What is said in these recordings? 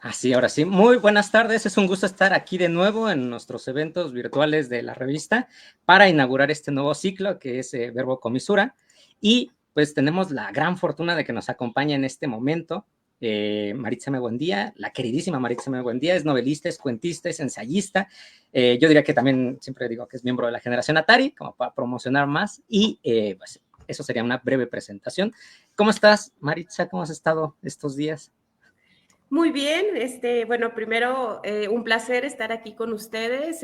Así, ahora sí. Muy buenas tardes. Es un gusto estar aquí de nuevo en nuestros eventos virtuales de la revista para inaugurar este nuevo ciclo que es Verbo Comisura. Y pues tenemos la gran fortuna de que nos acompaña en este momento Maritza Buendía, la queridísima Maritza Buendía. Es novelista, es cuentista, es ensayista. Yo diría que también siempre digo que es miembro de la generación Atari, como para promocionar más. Y pues eso sería una breve presentación. ¿Cómo estás, Maritza? ¿Cómo has estado estos días? Muy bien, bueno, primero un placer estar aquí con ustedes,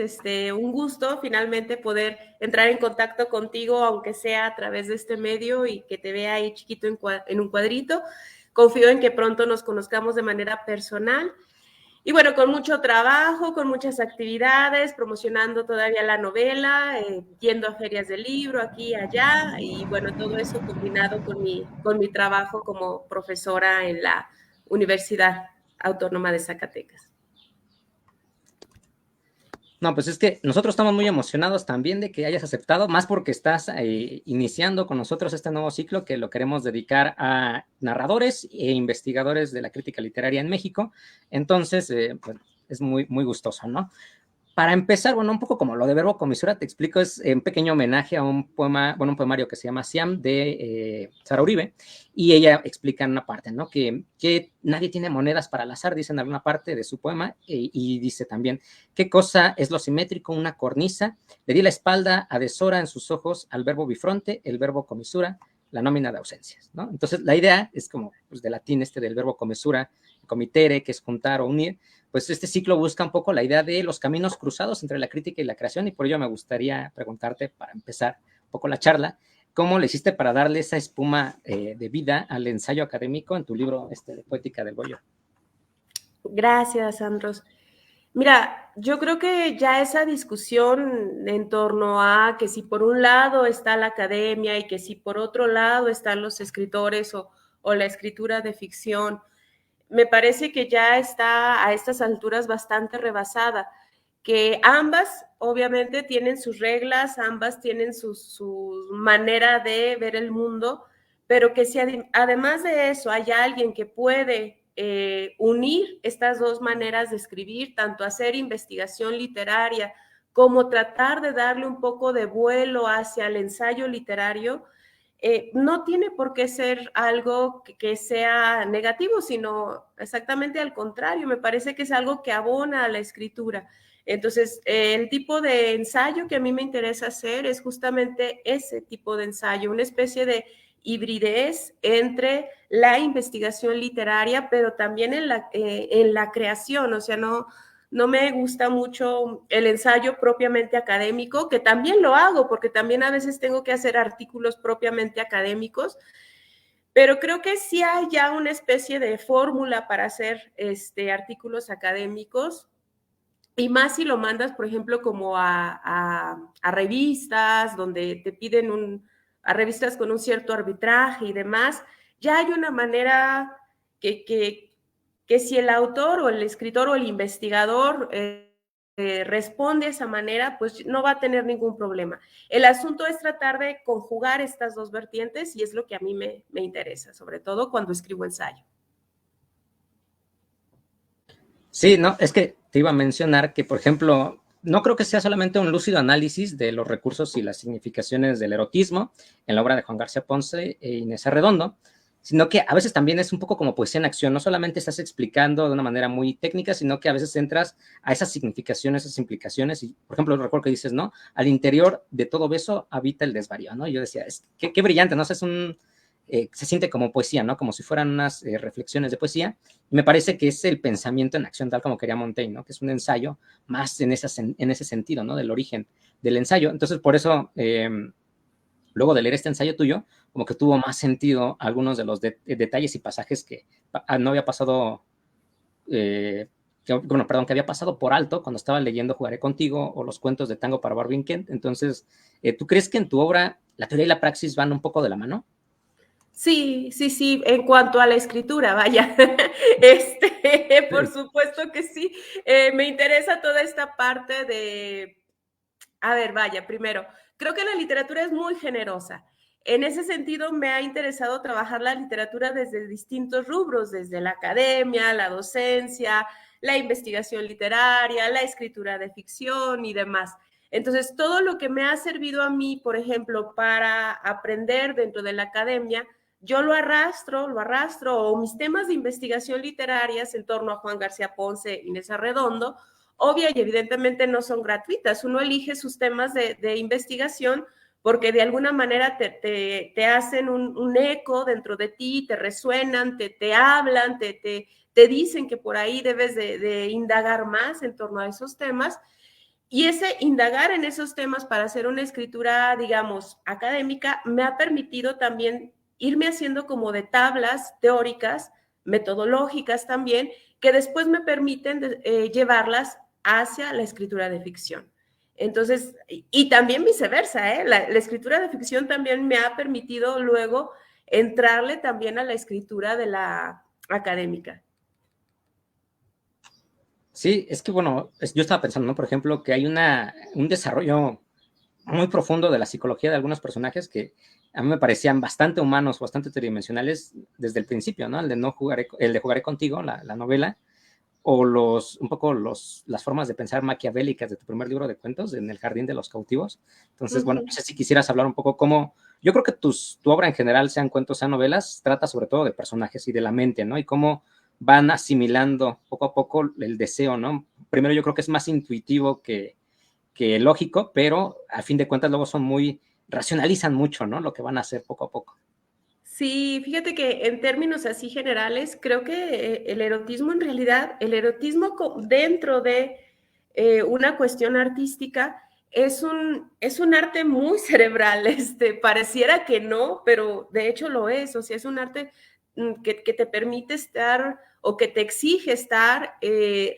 un gusto finalmente poder entrar en contacto contigo, aunque sea a través de este medio y que te vea ahí chiquito en un cuadrito. Confío en que pronto nos conozcamos de manera personal y bueno, con mucho trabajo, con muchas actividades, promocionando todavía la novela, yendo a ferias del libro aquí y allá y bueno, todo eso combinado con mi trabajo como profesora en la Universidad Autónoma de Zacatecas. No, pues es que nosotros estamos muy emocionados también de que hayas aceptado, más porque estás iniciando con nosotros este nuevo ciclo que lo queremos dedicar a narradores e investigadores de la crítica literaria en México. Entonces, pues, es muy gustoso, ¿no? Para empezar, bueno, un poco como lo de Verbo Comisura, te explico, es un pequeño homenaje a un poema, bueno, un poemario que se llama Siam de Sara Uribe, y ella explica en una parte, ¿no? Que nadie tiene monedas para el azar, dice en alguna parte de su poema, y dice también, ¿qué cosa es lo simétrico? Una cornisa, le di la espalda a deshora en sus ojos al verbo bifronte, el verbo comisura, la nómina de ausencias, ¿no? Entonces, la idea es como, pues, de latín del verbo comisura, comitere, que es juntar o unir, pues este ciclo busca un poco la idea de los caminos cruzados entre la crítica y la creación, y por ello me gustaría preguntarte, para empezar un poco la charla, ¿cómo le hiciste para darle esa espuma de vida al ensayo académico en tu libro de Poética del Bollo? Gracias, Andros. Mira, yo creo que ya esa discusión en torno a que si por un lado está la academia y que si por otro lado están los escritores o la escritura de ficción, me parece que ya está a estas alturas bastante rebasada, que ambas obviamente tienen sus reglas, ambas tienen su manera de ver el mundo, pero que si además de eso hay alguien que puede unir estas dos maneras de escribir, tanto hacer investigación literaria como tratar de darle un poco de vuelo hacia el ensayo literario, no tiene por qué ser algo que sea negativo, sino exactamente al contrario, me parece que es algo que abona a la escritura. Entonces, el tipo de ensayo que a mí me interesa hacer es justamente ese tipo de ensayo, una especie de hibridez entre la investigación literaria, pero también en la creación, o sea, no me gusta mucho el ensayo propiamente académico, que también lo hago, porque también a veces tengo que hacer artículos propiamente académicos, pero creo que sí hay ya una especie de fórmula para hacer artículos académicos, y más si lo mandas, por ejemplo, como a revistas, donde te piden a revistas con un cierto arbitraje y demás, ya hay una manera que si el autor o el escritor o el investigador responde de esa manera, pues no va a tener ningún problema. El asunto es tratar de conjugar estas dos vertientes y es lo que a mí me interesa, sobre todo cuando escribo ensayo. Sí, no, es que te iba a mencionar que, por ejemplo, no creo que sea solamente un lúcido análisis de los recursos y las significaciones del erotismo en la obra de Juan García Ponce e Inés Arredondo, sino que a veces también es un poco como poesía en acción. No solamente estás explicando de una manera muy técnica, sino que a veces entras a esas significaciones, esas implicaciones. Y, por ejemplo, recuerdo que dices, ¿no? Al interior de todo beso habita el desvarío, ¿no? Y yo decía, qué brillante, ¿no? O sea, se siente como poesía, ¿no? Como si fueran unas reflexiones de poesía. Y me parece que es el pensamiento en acción, tal como quería Montaigne, ¿no? Que es un ensayo más en ese sentido, ¿no? Del origen del ensayo. Entonces, por eso, luego de leer este ensayo tuyo, como que tuvo más sentido algunos de los detalles y pasajes que no había pasado, bueno, perdón, que había pasado por alto cuando estaba leyendo Jugaré Contigo o los cuentos de Tango para Barbie Kent. Entonces, ¿tú crees que en tu obra la teoría y la praxis van un poco de la mano? Sí, sí, sí, en cuanto a la escritura, vaya, por supuesto que sí, me interesa toda esta parte de, a ver, vaya, primero, creo que la literatura es muy generosa. en ese sentido me ha interesado trabajar la literatura desde distintos rubros, desde la academia, la docencia, la investigación literaria, la escritura de ficción y demás. Entonces, todo lo que me ha servido a mí, por ejemplo, para aprender dentro de la academia, yo lo arrastro, o mis temas de investigación literarias en torno a Juan García Ponce, Inés Arredondo, obvia y evidentemente no son gratuitas. Uno elige sus temas de investigación porque de alguna manera te hacen un eco dentro de ti, te resuenan, te hablan, te dicen que por ahí debes de indagar más en torno a esos temas. Y ese indagar en esos temas para hacer una escritura, digamos, académica, me ha permitido también irme haciendo como de tablas teóricas, metodológicas también, que después me permiten llevarlas hacia la escritura de ficción. Entonces, y también viceversa, ¿eh? La escritura de ficción también me ha permitido luego entrarle también a la escritura de la académica. Sí, es que bueno, yo estaba pensando, ¿no? Por ejemplo, que hay un desarrollo muy profundo de la psicología de algunos personajes que a mí me parecían bastante humanos, bastante tridimensionales desde el principio, ¿no? El de Jugaré contigo, la novela, o un poco las formas de pensar maquiavélicas de tu primer libro de cuentos, En el Jardín de los Cautivos. Entonces, bueno, no sé si quisieras hablar un poco cómo, yo creo que tu obra en general, sean cuentos, sean novelas, trata sobre todo de personajes y de la mente, ¿no? Y cómo van asimilando poco a poco el deseo, ¿no? Primero yo creo que es más intuitivo que lógico, pero a fin de cuentas luego racionalizan mucho, ¿no? Lo que van a hacer poco a poco. Sí, fíjate que en términos así generales, creo que el erotismo en realidad, el erotismo dentro de una cuestión artística es un arte muy cerebral, pareciera que no, pero de hecho lo es, o sea, es un arte que te permite estar o que te exige estar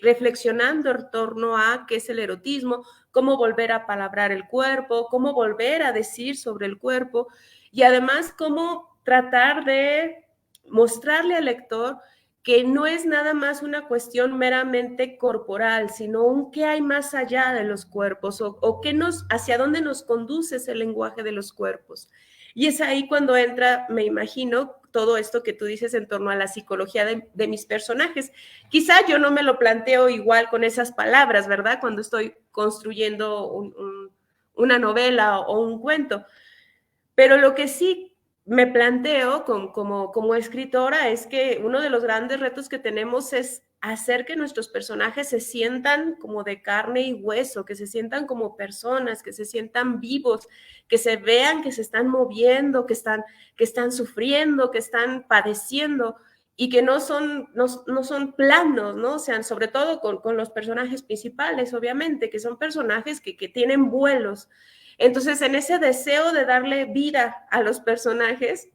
reflexionando en torno a qué es el erotismo, cómo volver a palabrar el cuerpo, cómo volver a decir sobre el cuerpo y además cómo tratar de mostrarle al lector que no es nada más una cuestión meramente corporal, sino un qué hay más allá de los cuerpos o qué hacia dónde nos conduce ese lenguaje de los cuerpos. Y es ahí cuando entra, me imagino, todo esto que tú dices en torno a la psicología de mis personajes. Quizá yo no me lo planteo igual con esas palabras, ¿verdad? Cuando estoy construyendo una novela o un cuento. Pero lo que sí me planteo como escritora es que uno de los grandes retos que tenemos es hacer que nuestros personajes se sientan como de carne y hueso, que se sientan como personas, que se sientan vivos, que se vean que se están moviendo, que están sufriendo, que están padeciendo y que no son planos, ¿no? O sea, sobre todo con los personajes principales, obviamente, que son personajes que tienen vuelos. Entonces, en ese deseo de darle vida a los personajes,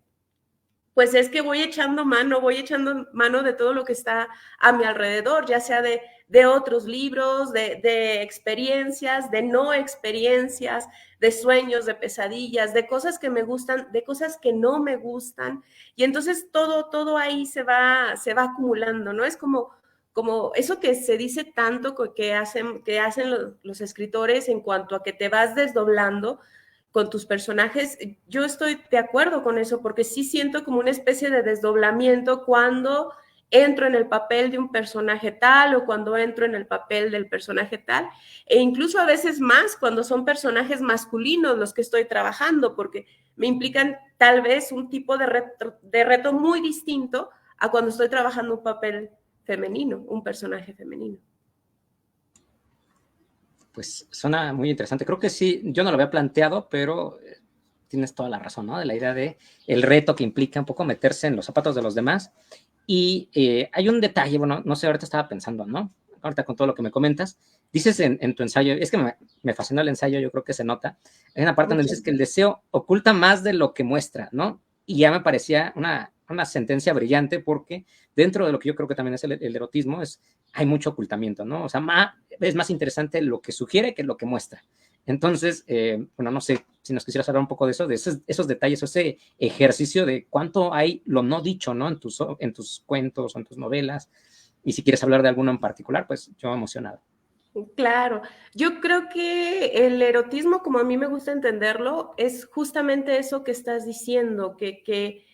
pues es que voy echando mano de todo lo que está a mi alrededor, ya sea de otros libros, de experiencias, de no experiencias, de sueños, de pesadillas, de cosas que me gustan, de cosas que no me gustan. Y entonces todo ahí se va acumulando, ¿no? Es como eso que se dice tanto que hacen los escritores en cuanto a que te vas desdoblando con tus personajes. Yo estoy de acuerdo con eso porque sí siento como una especie de desdoblamiento cuando entro en el papel de un personaje tal o cuando entro en el papel del personaje tal, e incluso a veces más cuando son personajes masculinos los que estoy trabajando, porque me implican tal vez un tipo de reto muy distinto a cuando estoy trabajando un papel femenino, un personaje femenino. Pues suena muy interesante. Creo que sí, yo no lo había planteado, pero tienes toda la razón, ¿no? De la idea de el reto que implica un poco meterse en los zapatos de los demás. Y hay un detalle, bueno, no sé, ahorita estaba pensando, ¿no? Ahorita con todo lo que me comentas, dices en tu ensayo, es que me fascinó el ensayo, yo creo que se nota, hay una parte donde dices que el deseo oculta más de lo que muestra, ¿no? Y ya me parecía una sentencia brillante porque dentro de lo que yo creo que también es el erotismo, hay mucho ocultamiento, ¿no? O sea, es más interesante lo que sugiere que lo que muestra. Entonces, bueno, no sé si nos quisieras hablar un poco de eso, de esos detalles, ese ejercicio de cuánto hay lo no dicho, ¿no? En tus cuentos o en tus novelas. Y si quieres hablar de alguno en particular, pues yo emocionado. Claro, yo creo que el erotismo, como a mí me gusta entenderlo, es justamente eso que estás diciendo, que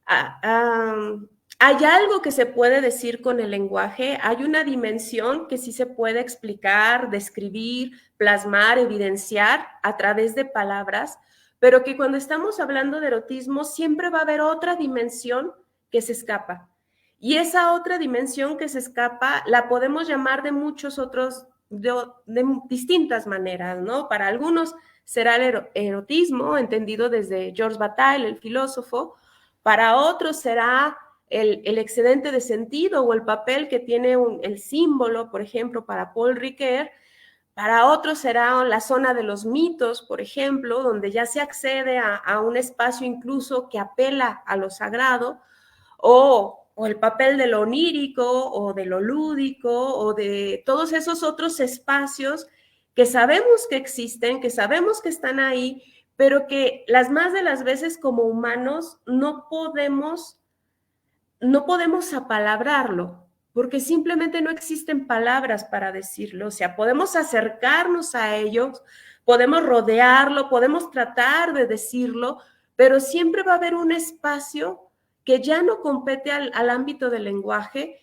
ah, hay algo que se puede decir con el lenguaje, hay una dimensión que sí se puede explicar, describir, plasmar, evidenciar a través de palabras, pero que cuando estamos hablando de erotismo siempre va a haber otra dimensión que se escapa. Y esa otra dimensión que se escapa la podemos llamar de muchos otros, de distintas maneras, ¿no? Para algunos será el erotismo, entendido desde Georges Bataille, el filósofo. Para otros será el excedente de sentido o el papel que tiene el símbolo, por ejemplo, para Paul Ricoeur. Para otros será la zona de los mitos, por ejemplo, donde ya se accede a un espacio incluso que apela a lo sagrado, o el papel de lo onírico, o de lo lúdico, o de todos esos otros espacios que sabemos que existen, que sabemos que están ahí, pero que las más de las veces como humanos no podemos apalabrarlo, porque simplemente no existen palabras para decirlo. O sea, podemos acercarnos a ellos, podemos rodearlo, podemos tratar de decirlo, pero siempre va a haber un espacio que ya no compete al ámbito del lenguaje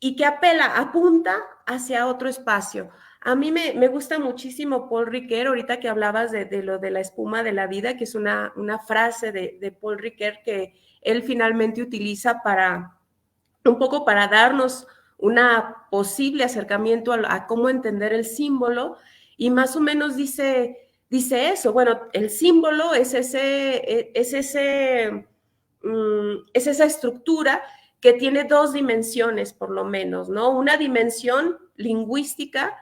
y que apela, apunta hacia otro espacio. A mí me gusta muchísimo Paul Ricoeur, ahorita que hablabas de lo de la espuma de la vida, que es una frase de Paul Ricoeur que él finalmente utiliza para un poco para darnos una posible acercamiento a cómo entender el símbolo, y más o menos dice eso. Bueno, el símbolo es esa estructura que tiene dos dimensiones, por lo menos, ¿no? Una dimensión lingüística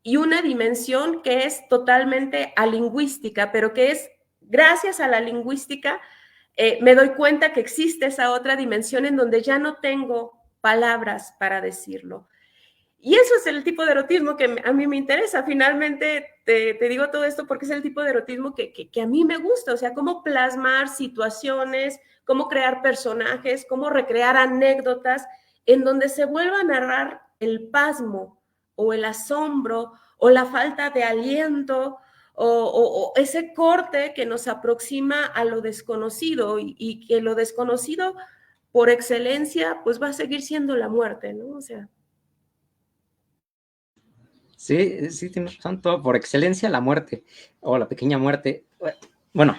y una dimensión que es totalmente alingüística, pero que es gracias a la lingüística me doy cuenta que existe esa otra dimensión en donde ya no tengo palabras para decirlo. Y eso es el tipo de erotismo que a mí me interesa. Finalmente te digo todo esto porque es el tipo de erotismo que a mí me gusta. O sea, cómo plasmar situaciones, cómo crear personajes, cómo recrear anécdotas en donde se vuelva a narrar el pasmo o el asombro o la falta de aliento o ese corte que nos aproxima a lo desconocido y que lo desconocido por excelencia pues va a seguir siendo la muerte, ¿no? O sea, Sí, sí, son todo por excelencia la muerte o la pequeña muerte. Bueno,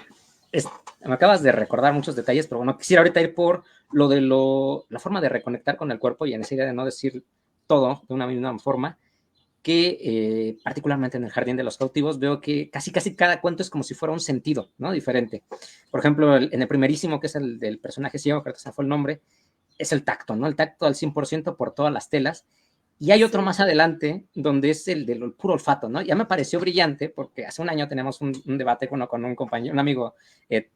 me acabas de recordar muchos detalles, pero bueno, quisiera ahorita ir por lo de la forma de reconectar con el cuerpo y en esa idea de no decir todo de una misma forma, que particularmente en el Jardín de los Cautivos veo que casi cada cuento es como si fuera un sentido, ¿no? Diferente. Por ejemplo, en el primerísimo, que es el del personaje ciego, creo que se fue el nombre, es el tacto, ¿no? El tacto al 100% por todas las telas. Y hay otro más adelante donde es el del puro olfato, ¿no? Ya me pareció brillante porque hace un año tenemos un debate con un compañero, un amigo,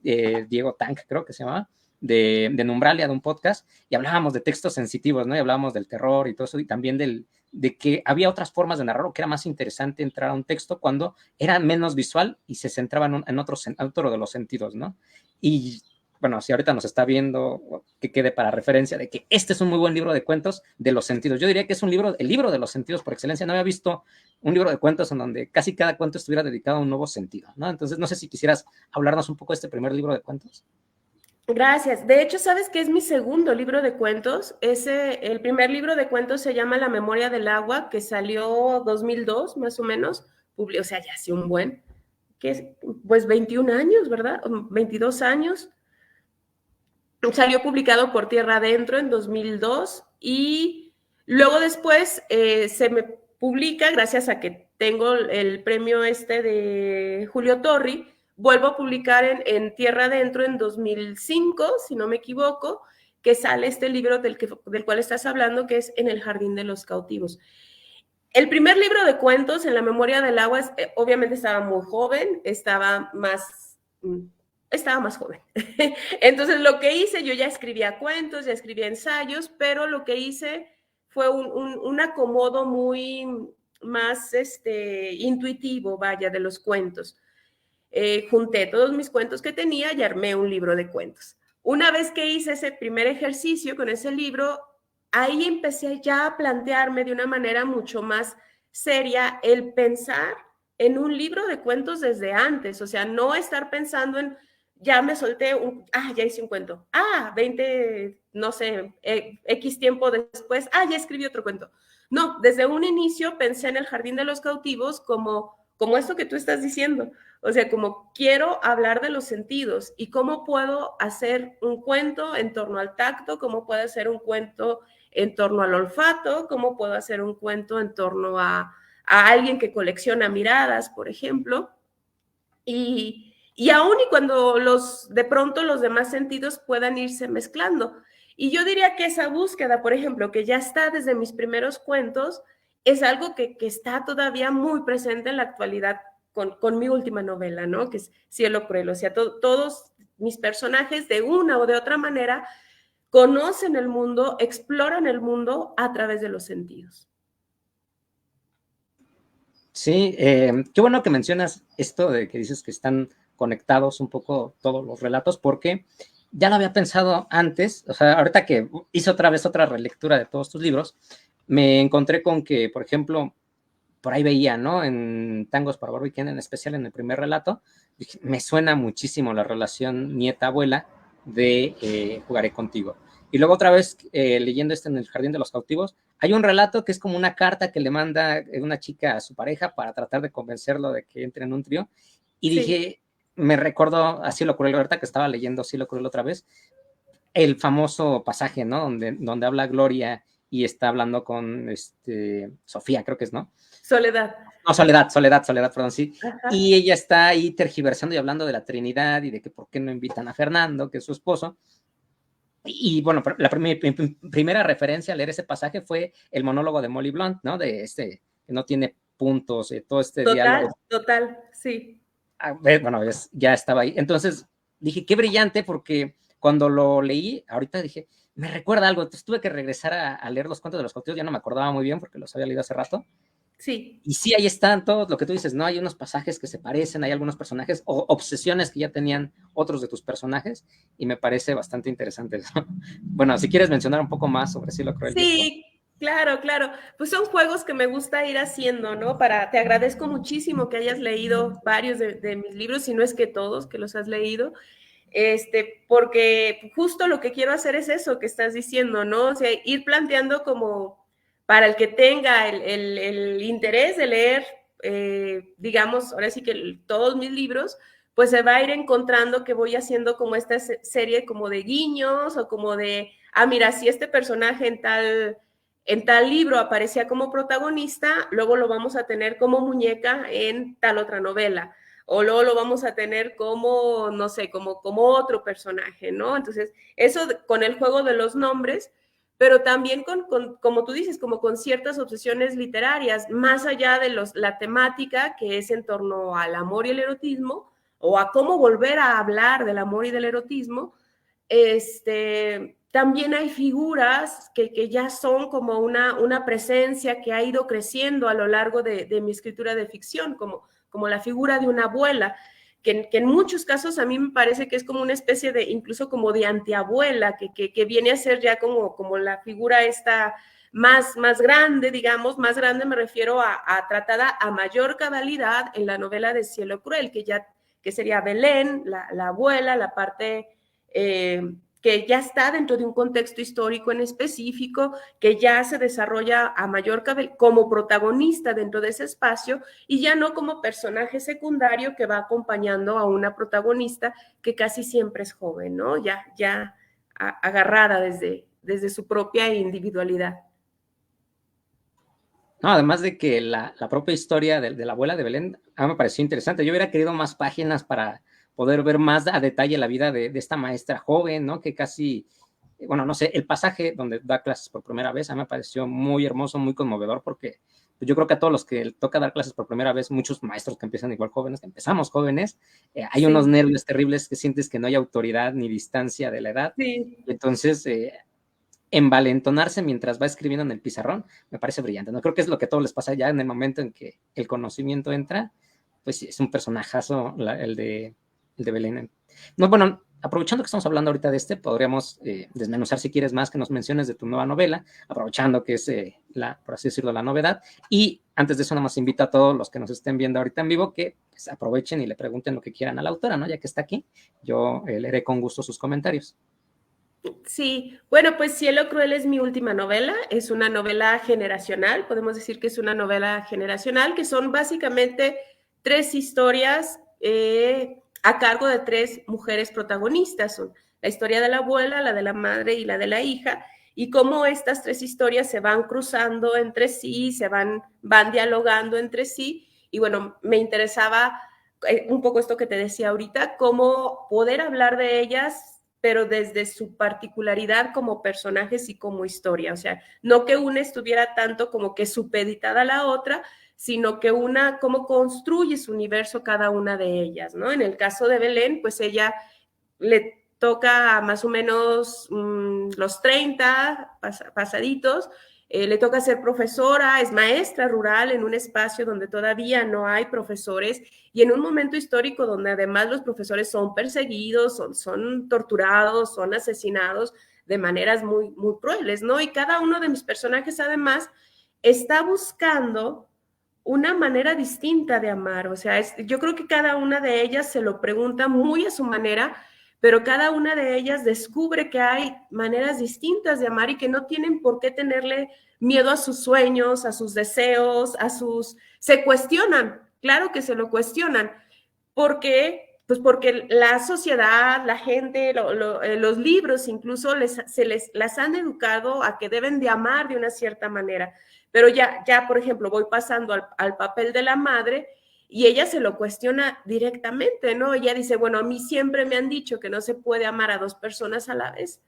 Diego Tank, creo que se llama, de Numbralia, de un podcast, y hablábamos de textos sensitivos, ¿no? Y hablábamos del terror y todo eso, y también de que había otras formas de narrarlo, que era más interesante entrar a un texto cuando era menos visual y se centraba en otro de los sentidos, ¿no? Y bueno, si ahorita nos está viendo, que quede para referencia de que este es un muy buen libro de cuentos de los sentidos. Yo diría que es el libro de los sentidos por excelencia. No había visto un libro de cuentos en donde casi cada cuento estuviera dedicado a un nuevo sentido, ¿no? Entonces, no sé si quisieras hablarnos un poco de este primer libro de cuentos. gracias. De hecho, ¿sabes qué es mi segundo libro de cuentos? El primer libro de cuentos se llama La memoria del agua, que salió 2002, más o menos. O sea, ya hace un buen, que es, pues 21 años, ¿verdad? 22 años. Salió publicado por Tierra Adentro en 2002 y luego después se me publica, gracias a que tengo el premio de Julio Torri, vuelvo a publicar en Tierra Adentro en 2005, si no me equivoco, que sale este libro del cual estás hablando, que es En el Jardín de los Cautivos. El primer libro de cuentos, En la memoria del agua, obviamente estaba muy joven, estaba más joven. Entonces, lo que hice, yo ya escribía cuentos, ya escribía ensayos, pero lo que hice fue un acomodo muy más intuitivo, vaya, de los cuentos. Junté todos mis cuentos que tenía y armé un libro de cuentos. Una vez que hice ese primer ejercicio con ese libro, ahí empecé ya a plantearme de una manera mucho más seria el pensar en un libro de cuentos desde antes, o sea, no estar pensando en, ya me solté, ya hice un cuento, 20, no sé, X tiempo después, ya escribí otro cuento. No, desde un inicio pensé en El Jardín de los Cautivos como esto que tú estás diciendo, o sea, como quiero hablar de los sentidos y cómo puedo hacer un cuento en torno al tacto, cómo puedo hacer un cuento en torno al olfato, cómo puedo hacer un cuento en torno a alguien que colecciona miradas, por ejemplo, y aún y cuando de pronto los demás sentidos puedan irse mezclando. Y yo diría que esa búsqueda, por ejemplo, que ya está desde mis primeros cuentos, es algo que está todavía muy presente en la actualidad con mi última novela, ¿no? Que es Cielo Cruel. O sea, todos mis personajes de una o de otra manera conocen el mundo, exploran el mundo a través de los sentidos. Sí, qué bueno que mencionas esto de que dices que están conectados un poco todos los relatos, porque ya lo había pensado antes, o sea, ahorita que hice otra vez otra relectura de todos tus libros, me encontré con que, por ejemplo, por ahí veía, ¿no? En Tangos para Barbie Ken, en especial en el primer relato, me suena muchísimo la relación nieta-abuela de Jugaré Contigo. Y luego otra vez, leyendo en El Jardín de los Cautivos, hay un relato que es como una carta que le manda una chica a su pareja para tratar de convencerlo de que entre en un trío. Y dije, me recordó, así lo ocurrió ahorita que estaba leyendo, así lo ocurrió otra vez, el famoso pasaje, ¿no? Donde habla Gloria y está hablando con Sofía, creo que es, ¿no? Soledad. No, Soledad, perdón, sí. Ajá. Y ella está ahí tergiversando y hablando de la Trinidad y de que por qué no invitan a Fernando, que es su esposo. Y bueno, la primera referencia a leer ese pasaje fue el monólogo de Molly Blunt, ¿no? De que no tiene puntos, todo este diálogo. Total, sí. Bueno, ya estaba ahí. Entonces dije, qué brillante, porque cuando lo leí, ahorita dije, me recuerda algo. Entonces tuve que regresar a leer los cuentos de los cautivos, ya no me acordaba muy bien porque los había leído hace rato. Sí. Y sí, ahí están todos lo que tú dices, ¿no? Hay unos pasajes que se parecen, hay algunos personajes o obsesiones que ya tenían otros de tus personajes y me parece bastante interesante eso. Bueno, si quieres mencionar un poco más sobre Cielo Cruel. Sí, claro. Pues son juegos que me gusta ir haciendo, ¿no? Te agradezco muchísimo que hayas leído varios de mis libros, si no es que todos, que los has leído. Porque justo lo que quiero hacer es eso que estás diciendo, ¿no? O sea, ir planteando como para el que tenga el interés de leer, digamos, ahora sí que todos mis libros, pues se va a ir encontrando que voy haciendo como esta serie como de guiños o como de, mira, si este personaje en tal libro aparecía como protagonista, luego lo vamos a tener como muñeca en tal otra novela. O luego lo vamos a tener como, no sé, como otro personaje, ¿no? Entonces, eso con el juego de los nombres, pero también como tú dices, como con ciertas obsesiones literarias, más allá de la temática que es en torno al amor y el erotismo, o a cómo volver a hablar del amor y del erotismo, también hay figuras que ya son como una presencia que ha ido creciendo a lo largo de mi escritura de ficción, como la figura de una abuela, que en muchos casos a mí me parece que es como una especie de, incluso como de antiabuela, que viene a ser ya como la figura esta más grande, digamos, más grande me refiero a tratada a mayor cabalidad en la novela de Cielo Cruel, que sería Belén, la abuela, la parte que ya está dentro de un contexto histórico en específico, que ya se desarrolla a mayor cabeza como protagonista dentro de ese espacio y ya no como personaje secundario que va acompañando a una protagonista que casi siempre es joven, ¿no? Ya agarrada desde su propia individualidad. No, además de que la propia historia de la abuela de Belén a mí me pareció interesante. Yo hubiera querido más páginas para poder ver más a detalle la vida de esta maestra joven, ¿no? Que casi, bueno, no sé, el pasaje donde da clases por primera vez a mí me pareció muy hermoso, muy conmovedor, porque yo creo que a todos los que toca dar clases por primera vez, muchos maestros que empiezan igual jóvenes, que empezamos jóvenes, hay unos nervios terribles que sientes que no hay autoridad ni distancia de la edad. Sí. Entonces, envalentonarse mientras va escribiendo en el pizarrón, me parece brillante, ¿no? Creo que es lo que a todos les pasa ya en el momento en que el conocimiento entra, pues es un personajazo el de Belén. No, bueno, aprovechando que estamos hablando ahorita de podríamos desmenuzar, si quieres, más que nos menciones de tu nueva novela, aprovechando que es, por así decirlo, la novedad. Y antes de eso, nada más invito a todos los que nos estén viendo ahorita en vivo que pues, aprovechen y le pregunten lo que quieran a la autora, ¿no? Ya que está aquí, yo leeré con gusto sus comentarios. Sí, bueno, pues Cielo Cruel es mi última novela, es una novela generacional, podemos decir que es una novela generacional, que son básicamente 3 historias a cargo de 3 mujeres protagonistas, son la historia de la abuela, la de la madre y la de la hija, y cómo estas 3 historias se van cruzando entre sí, van dialogando entre sí, y bueno, me interesaba un poco esto que te decía ahorita, cómo poder hablar de ellas pero desde su particularidad como personajes y como historia. O sea, no que una estuviera tanto como que supeditada a la otra, sino que una, cómo construye su universo cada una de ellas, ¿no? En el caso de Belén, pues ella le toca más o menos los 30 pasaditos, le toca ser profesora, es maestra rural en un espacio donde todavía no hay profesores y en un momento histórico donde además los profesores son perseguidos, son torturados, son asesinados de maneras muy, muy crueles, ¿no? Y cada uno de mis personajes además está buscando una manera distinta de amar, o sea, yo creo que cada una de ellas se lo pregunta muy a su manera, pero cada una de ellas descubre que hay maneras distintas de amar y que no tienen por qué tenerle miedo a sus sueños, a sus deseos, se cuestionan, claro que se lo cuestionan, porque pues porque la sociedad, la gente, los libros incluso las han educado a que deben de amar de una cierta manera. Pero ya por ejemplo, voy pasando al papel de la madre y ella se lo cuestiona directamente, ¿no? Ella dice, bueno, a mí siempre me han dicho que no se puede amar a 2 personas a la vez.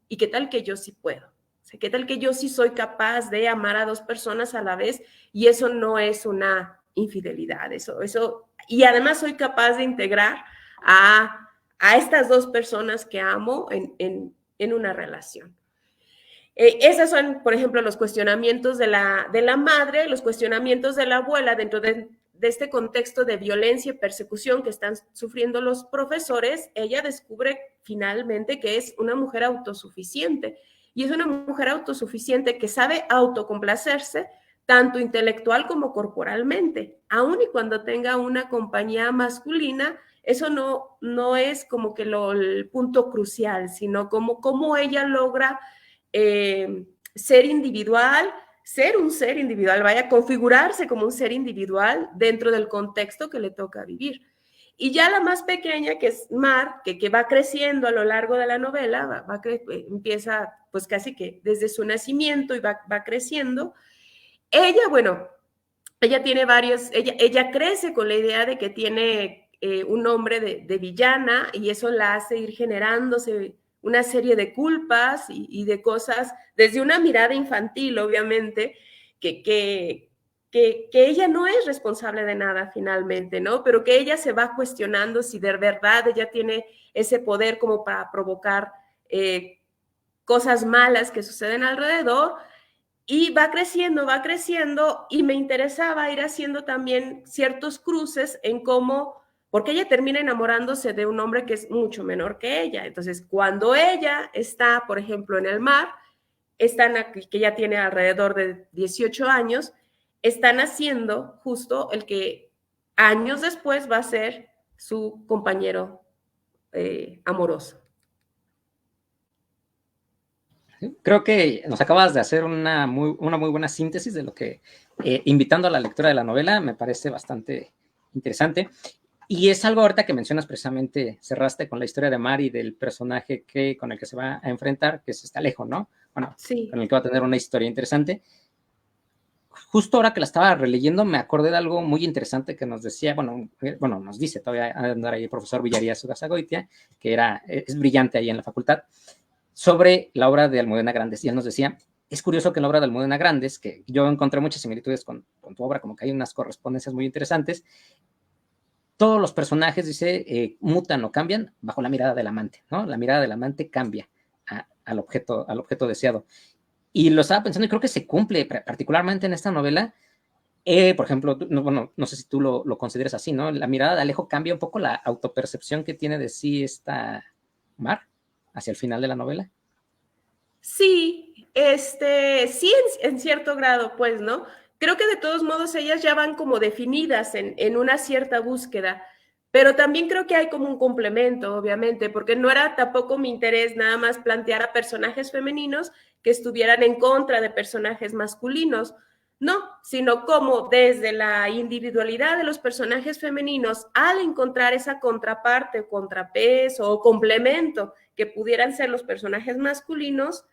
¿Y qué tal que yo sí puedo? O sea, ¿qué tal que yo sí soy capaz de amar a 2 personas a la vez? Y eso no es una infidelidad, eso, y además soy capaz de integrar a estas 2 personas que amo en una relación. Esos son, por ejemplo, los cuestionamientos de la madre, los cuestionamientos de la abuela dentro de este contexto de violencia y persecución que están sufriendo los profesores. Ella descubre finalmente que es una mujer autosuficiente y es una mujer autosuficiente que sabe autocomplacerse tanto intelectual como corporalmente, aun y cuando tenga una compañía masculina. Eso no es como que el punto crucial, sino como ella logra ser individual, ser un ser individual, vaya, configurarse como un ser individual dentro del contexto que le toca vivir. Y ya la más pequeña, que es Mar, que va creciendo a lo largo de la novela, empieza pues casi que desde su nacimiento y va creciendo. Ella, bueno, ella tiene ella crece con la idea de que tiene un nombre de villana y eso la hace ir generándose una serie de culpas y de cosas desde una mirada infantil, obviamente, que ella no es responsable de nada finalmente, ¿no? Pero que ella se va cuestionando si de verdad ella tiene ese poder como para provocar cosas malas que suceden alrededor. Y va creciendo y me interesaba ir haciendo también ciertos cruces en cómo, porque ella termina enamorándose de un hombre que es mucho menor que ella. Entonces, cuando ella está, por ejemplo, en el mar, están aquí, que ya tiene alrededor de 18 años, están haciendo justo el que años después va a ser su compañero amoroso. Creo que nos acabas de hacer una muy buena síntesis de lo que, invitando a la lectura de la novela, me parece bastante interesante. Y es algo ahorita que mencionas precisamente, cerraste con la historia de Mari, del personaje con el que se va a enfrentar, que es Alejo, ¿no? Bueno, sí. Con el que va a tener una historia interesante. Justo ahora que la estaba releyendo, me acordé de algo muy interesante que nos decía, bueno, nos dice todavía andar ahí el profesor Villarías Ugazagoitia, que es brillante ahí en la facultad, sobre la obra de Almudena Grandes. Y él nos decía, es curioso que en la obra de Almudena Grandes, que yo encontré muchas similitudes con tu obra, como que hay unas correspondencias muy interesantes, todos los personajes, dice, mutan o cambian bajo la mirada del amante, ¿no? La mirada del amante cambia al objeto deseado. Y lo estaba pensando y creo que se cumple, particularmente en esta novela. Por ejemplo, no sé si tú lo consideras así, ¿no? La mirada de Alejo cambia un poco la autopercepción que tiene de sí esta Mar, hacia el final de la novela. Sí, sí, en cierto grado, pues, ¿no? Creo que de todos modos ellas ya van como definidas en una cierta búsqueda, pero también creo que hay como un complemento, obviamente, porque no era tampoco mi interés nada más plantear a personajes femeninos que estuvieran en contra de personajes masculinos, no, sino como desde la individualidad de los personajes femeninos, al encontrar esa contraparte, contrapeso o complemento que pudieran ser los personajes masculinos,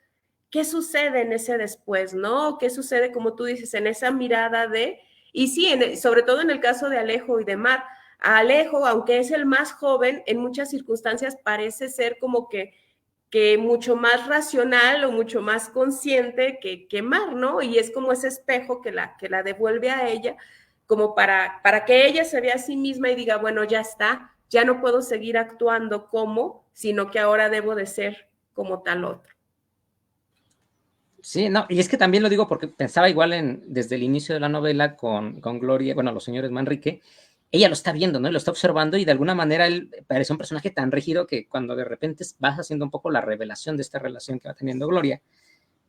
¿qué sucede en ese después, no? ¿Qué sucede, como tú dices, en esa mirada de, y sí, sobre todo en el caso de Alejo y de Mar, Alejo, aunque es el más joven, en muchas circunstancias parece ser como que mucho más racional o mucho más consciente que Mar, ¿no? Y es como ese espejo que la devuelve a ella, como para que ella se vea a sí misma y diga, bueno, ya está, ya no puedo seguir actuando como, sino que ahora debo de ser como tal otro. Sí, no, y es que también lo digo porque pensaba igual desde el inicio de la novela con Gloria, bueno, los señores Manrique, ella lo está viendo, ¿no? Y lo está observando y de alguna manera él parece un personaje tan rígido que cuando de repente vas haciendo un poco la revelación de esta relación que va teniendo Gloria,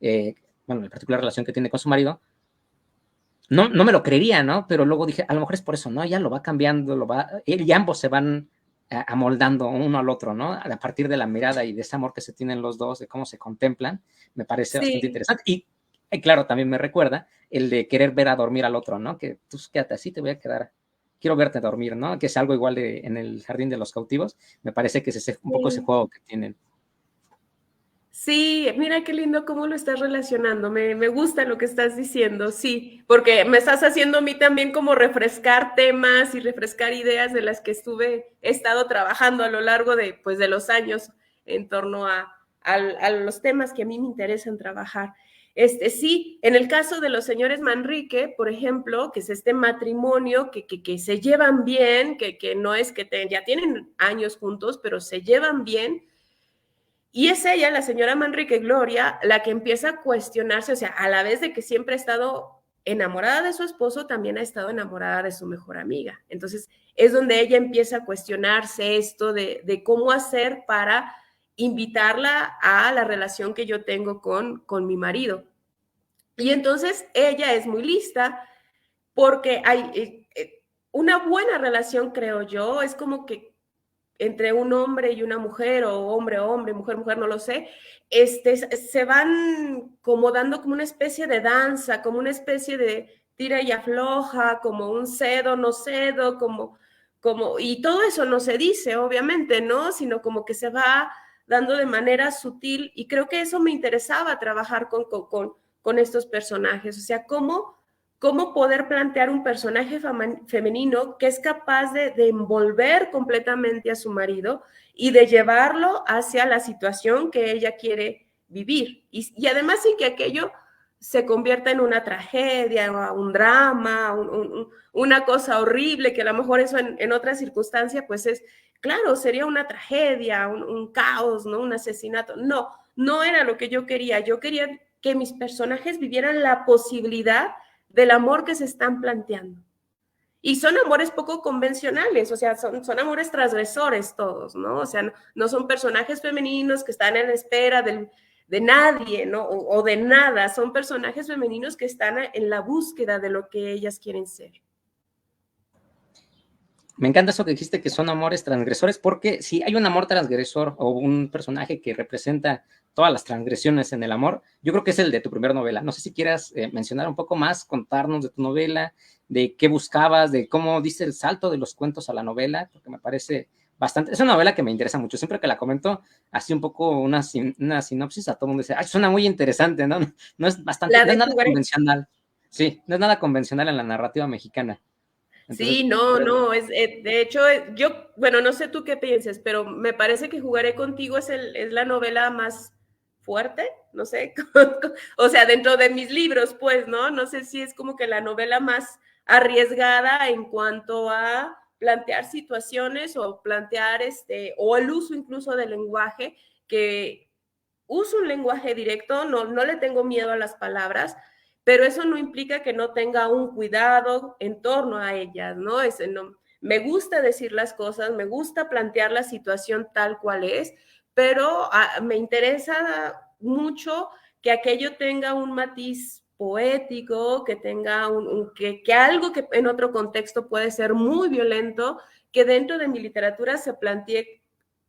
bueno, en particular la relación que tiene con su marido, no me lo creería, ¿no? Pero luego dije, a lo mejor es por eso, ¿no? Ella lo va cambiando, y ambos se van amoldando uno al otro, ¿no? A partir de la mirada y de ese amor que se tienen los dos, de cómo se contemplan, me parece bastante Sí, interesante. Y claro, también me recuerda el de querer ver a dormir al otro, ¿no? Que tú quédate así, te voy a quedar, quiero verte dormir, ¿no? Que es algo igual en el Jardín de los Cautivos. Me parece que es un poco ese sí. juego que tienen. Sí, mira qué lindo cómo lo estás relacionando. Me gusta lo que estás diciendo, sí, porque me estás haciendo a mí también como refrescar temas y refrescar ideas de las que he estado trabajando a lo largo de, pues, de los años en torno a los temas que a mí me interesan trabajar. Sí, en el caso de los señores Manrique, por ejemplo, que es este matrimonio que se llevan bien, que no es que ya tienen años juntos, pero se llevan bien. Y es ella, la señora Manrique Gloria, la que empieza a cuestionarse, o sea, a la vez de que siempre ha estado enamorada de su esposo, también ha estado enamorada de su mejor amiga. Entonces, es donde ella empieza a cuestionarse esto de cómo hacer para invitarla a la relación que yo tengo con mi marido. Y entonces ella es muy lista porque hay una buena relación, creo yo, es como que entre un hombre y una mujer, o hombre, mujer, mujer, no lo sé, se van como dando como una especie de danza, como una especie de tira y afloja, como un cedo, no cedo, y todo eso no se dice, obviamente, ¿no? Sino como que se va dando de manera sutil, y creo que eso me interesaba trabajar con estos personajes, o sea, cómo poder plantear un personaje femenino que es capaz de envolver completamente a su marido y de llevarlo hacia la situación que ella quiere vivir. Y además sin que aquello se convierta en una tragedia, un drama, una cosa horrible, que a lo mejor eso en otra circunstancia, pues es, claro, sería una tragedia, caos, ¿no? Un asesinato. No, no era lo que yo quería. Yo quería que mis personajes vivieran la posibilidad del amor que se están planteando. Y son amores poco convencionales, o sea, son amores transgresores todos, ¿no? O sea, no son personajes femeninos que están en espera de nadie, ¿no? O de nada, son personajes femeninos que están en la búsqueda de lo que ellas quieren ser. Me encanta eso que dijiste que son amores transgresores, porque si hay un amor transgresor o un personaje que representa todas las transgresiones en el amor, yo creo que es el de tu primera novela. No sé si quieras mencionar un poco más, contarnos de tu novela, de qué buscabas, de cómo diste el salto de los cuentos a la novela, porque me parece bastante, es una novela que me interesa mucho. Siempre que la comento, así un poco una sinopsis, a todo el mundo dice, ay, suena muy interesante, ¿no? No es bastante, La no es de nada Jugaré. convencional. Sí, no es nada convencional en la narrativa mexicana. Entonces, Sí, no, de hecho, yo, bueno, no sé tú qué pienses, pero me parece que Jugaré contigo es la novela más fuerte, no sé, o sea, dentro de mis libros, pues, ¿no? No sé si es como que la novela más arriesgada en cuanto a plantear situaciones o plantear o el uso incluso del lenguaje, que uso un lenguaje directo, no le tengo miedo a las palabras, pero eso no implica que no tenga un cuidado en torno a ellas, ¿no? Me gusta decir las cosas, me gusta plantear la situación tal cual es, pero me interesa mucho que aquello tenga un matiz poético, que tenga que algo que en otro contexto puede ser muy violento, que dentro de mi literatura se plantee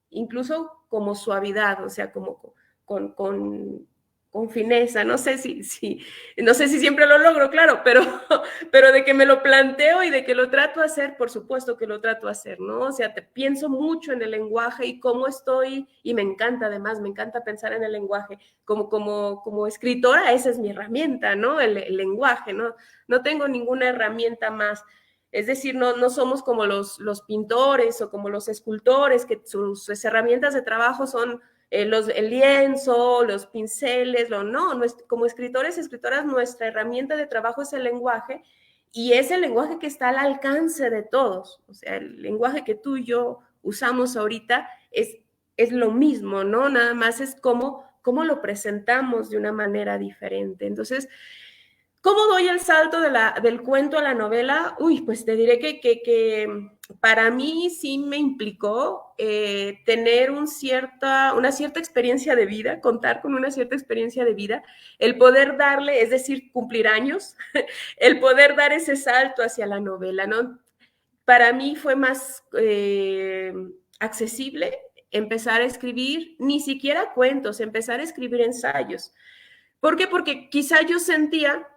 incluso como suavidad, o sea, como con fineza. No sé si siempre lo logro, claro, pero de que me lo planteo y de que lo trato de hacer, por supuesto que lo trato de hacer, ¿no? O sea, pienso mucho en el lenguaje y cómo estoy, y me encanta además, me encanta pensar en el lenguaje. Como escritora, esa es mi herramienta, ¿no? El lenguaje, ¿no? No tengo ninguna herramienta más. Es decir, no somos como los pintores o como los escultores, que sus herramientas de trabajo son el lienzo, los pinceles, como escritores y escritoras, nuestra herramienta de trabajo es el lenguaje, y es el lenguaje que está al alcance de todos. O sea, el lenguaje que tú y yo usamos ahorita es lo mismo, ¿no? Nada más es cómo lo presentamos de una manera diferente. Entonces, ¿cómo doy el salto del cuento a la novela? Uy, pues te diré que para mí sí me implicó tener una cierta experiencia de vida, contar con una cierta experiencia de vida, el poder darle, es decir, cumplir años, el poder dar ese salto hacia la novela, ¿no? Para mí fue más accesible empezar a escribir, ni siquiera cuentos, empezar a escribir ensayos. ¿Por qué? Porque quizá yo sentía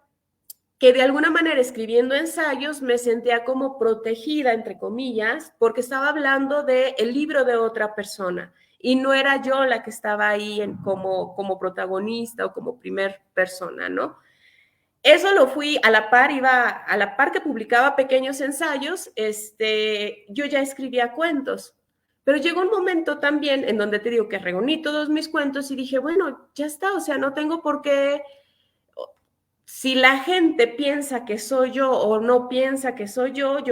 que de alguna manera escribiendo ensayos me sentía como protegida, entre comillas, porque estaba hablando del libro de otra persona y no era yo la que estaba ahí como protagonista o como primer persona, ¿no? Eso lo fui a la par, iba a la par que publicaba pequeños ensayos, yo ya escribía cuentos. Pero llegó un momento también en donde te digo que reuní todos mis cuentos y dije, bueno, ya está, o sea, no tengo por qué. Si la gente piensa que soy yo o no piensa que soy yo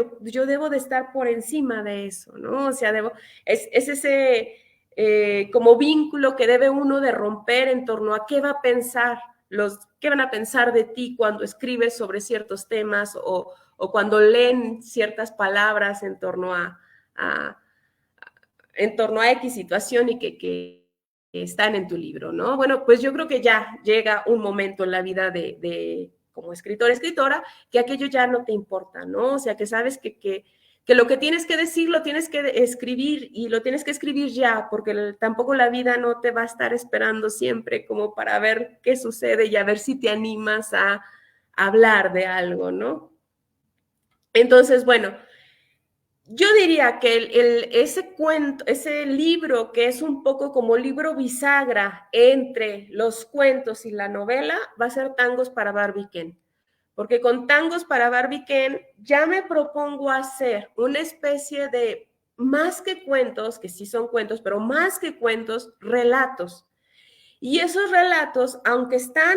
debo de estar por encima de eso, ¿no? O sea, es ese como vínculo que debe uno de romper en torno a qué va a pensar qué van a pensar de ti cuando escribes sobre ciertos temas o cuando leen ciertas palabras a, en torno a X situación y que están en tu libro, ¿no? Bueno, pues yo creo que ya llega un momento en la vida como escritor, escritora, que aquello ya no te importa, ¿no? O sea, que sabes que lo que tienes que decir lo tienes que escribir y lo tienes que escribir ya, porque tampoco la vida no te va a estar esperando siempre como para ver qué sucede y a ver si te animas a hablar de algo, ¿no? Entonces, bueno, yo diría que ese cuento, ese libro que es un poco como libro bisagra entre los cuentos y la novela, va a ser Tangos para Barbie Ken. Porque con Tangos para Barbie Ken ya me propongo hacer una especie de, más que cuentos, que sí son cuentos, pero más que cuentos, relatos. Y esos relatos, aunque están